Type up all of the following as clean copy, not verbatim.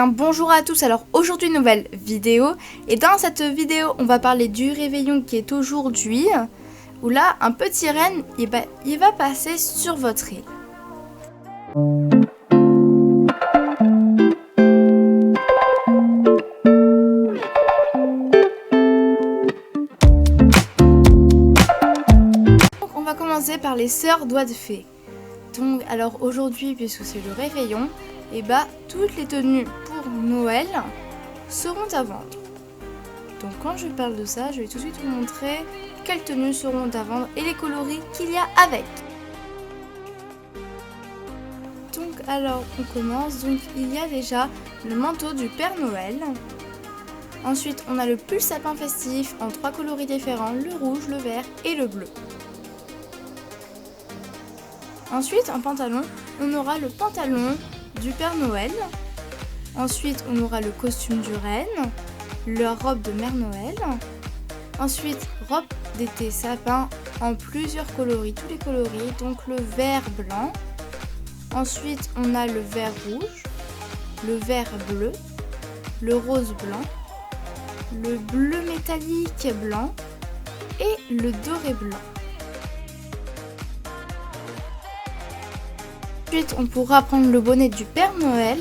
Bonjour à tous, alors aujourd'hui nouvelle vidéo et dans cette vidéo on va parler du réveillon qui est aujourd'hui où là un petit renne il va passer sur votre île. Donc on va commencer par les sœurs doigts de fée. Donc alors aujourd'hui puisque c'est le réveillon, toutes les tenues pour Noël seront à vendre. Donc quand je parle de ça, je vais tout de suite vous montrer quelles tenues seront à vendre et les coloris qu'il y a avec. Donc alors on commence, donc il y a déjà le manteau du Père Noël. Ensuite on a le pull sapin festif en 3 coloris différents, le rouge, le vert et le bleu. Ensuite en pantalon, on aura le pantalon du Père Noël. Ensuite on aura le costume du renne, la robe de Mère Noël. Ensuite robe d'été sapin en plusieurs coloris, tous les coloris, donc le vert blanc. Ensuite on a le vert rouge, le vert bleu, le rose blanc, le bleu métallique blanc et le doré blanc. Ensuite, on pourra prendre le bonnet du Père Noël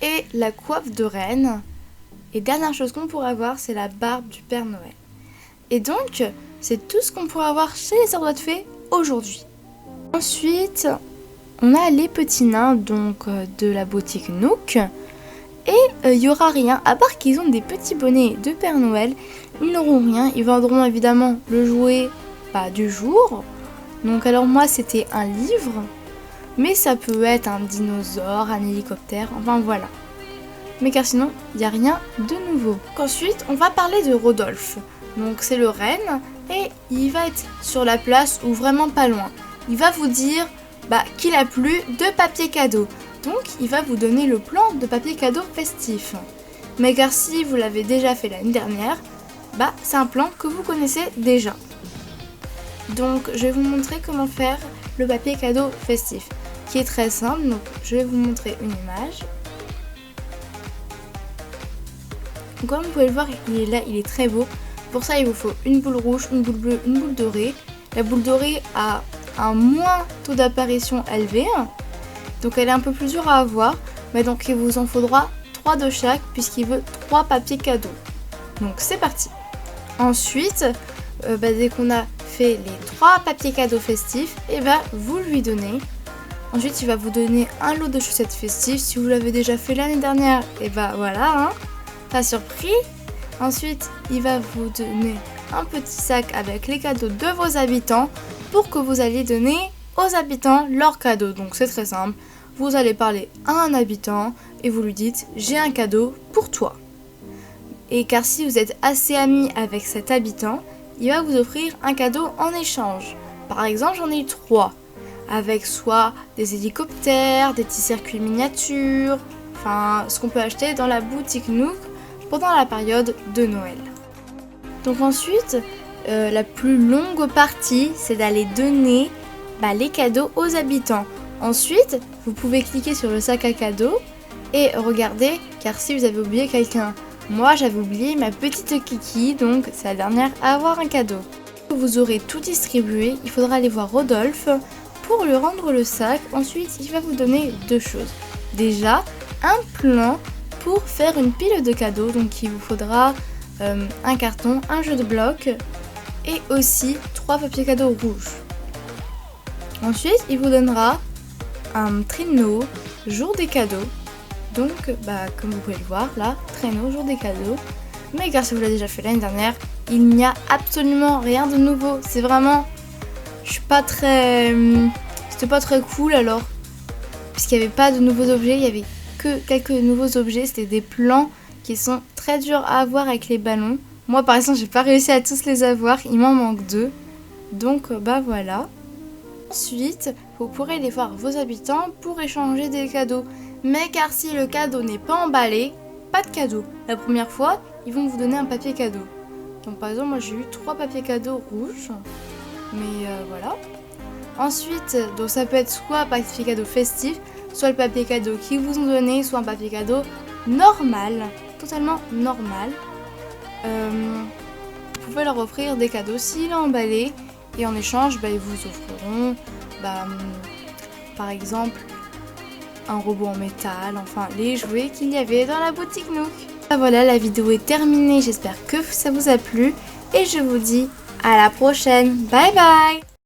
et la coiffe de reine. Et dernière chose qu'on pourra avoir, c'est la barbe du Père Noël. Et donc, c'est tout ce qu'on pourra avoir chez les sœurs doigts de fée aujourd'hui. Ensuite, on a les petits nains donc de la boutique Nook. Et il n'y aura rien, à part qu'ils ont des petits bonnets de Père Noël. Ils n'auront rien, ils vendront évidemment le jouet du jour. Donc alors moi c'était un livre, mais ça peut être un dinosaure, un hélicoptère, enfin voilà. Mais car sinon, il n'y a rien de nouveau. Donc ensuite, on va parler de Rodolphe. Donc c'est le renne et il va être sur la place ou vraiment pas loin. Il va vous dire qu'il a plus de papier cadeau. Donc il va vous donner le plan de papier cadeau festif. Mais car si vous l'avez déjà fait l'année dernière, c'est un plan que vous connaissez déjà. Donc je vais vous montrer comment faire le papier cadeau festif, qui est très simple. Donc je vais vous montrer une image. Comme vous pouvez le voir, il est là, il est très beau. Pour ça, il vous faut une boule rouge, une boule bleue, une boule dorée. La boule dorée a un moins taux d'apparition élevé, donc elle est un peu plus dure à avoir. Mais donc il vous en faudra 3 de chaque, puisqu'il veut 3 papiers cadeaux. Donc c'est parti. Ensuite, dès qu'on a fait les 3 papiers cadeaux festifs, vous lui donnez. Ensuite, il va vous donner un lot de chaussettes festives. Si vous l'avez déjà fait l'année dernière, voilà, pas surpris. Ensuite, il va vous donner un petit sac avec les cadeaux de vos habitants pour que vous alliez donner aux habitants leurs cadeaux. Donc c'est très simple. Vous allez parler à un habitant et vous lui dites « J'ai un cadeau pour toi ». Et car si vous êtes assez amis avec cet habitant, il va vous offrir un cadeau en échange. Par exemple, j'en ai eu 3, avec soit des hélicoptères, des petits circuits miniatures, enfin ce qu'on peut acheter dans la boutique Nook pendant la période de Noël. Donc ensuite, la plus longue partie, c'est d'aller donner les cadeaux aux habitants. Ensuite, vous pouvez cliquer sur le sac à cadeaux et regarder, car si vous avez oublié quelqu'un, moi j'avais oublié ma petite Kiki, donc c'est la dernière à avoir un cadeau. Vous aurez tout distribué, il faudra aller voir Rodolphe pour lui rendre le sac. Ensuite, il va vous donner 2 choses. Déjà, un plan pour faire une pile de cadeaux, donc il vous faudra un carton, un jeu de blocs et aussi 3 papiers cadeaux rouges. Ensuite, il vous donnera un traîneau jour des cadeaux. Donc, comme vous pouvez le voir, là, traîneau, jour des cadeaux. Mais car si vous l'avez déjà fait l'année dernière, il n'y a absolument rien de nouveau. C'est vraiment... c'était pas très cool alors. Puisqu'il n'y avait pas de nouveaux objets, il y avait que quelques nouveaux objets. C'était des plans qui sont très durs à avoir avec les ballons. Moi, par exemple, j'ai pas réussi à tous les avoir. Il m'en manque 2. Donc, voilà. Ensuite, vous pourrez aller voir vos habitants pour échanger des cadeaux. Mais car si le cadeau n'est pas emballé, pas de cadeau. La première fois, ils vont vous donner un papier cadeau. Donc par exemple, moi j'ai eu 3 papiers cadeaux rouges. Mais voilà. Ensuite, donc ça peut être soit papier cadeau festif, soit le papier cadeau qu'ils vous ont donné, soit un papier cadeau normal, totalement normal. Vous pouvez leur offrir des cadeaux s'il est emballé et en échange, ils vous offriront par exemple un robot en métal, enfin les jouets qu'il y avait dans la boutique Nook. Voilà, la vidéo est terminée, j'espère que ça vous a plu et je vous dis à la prochaine. Bye bye!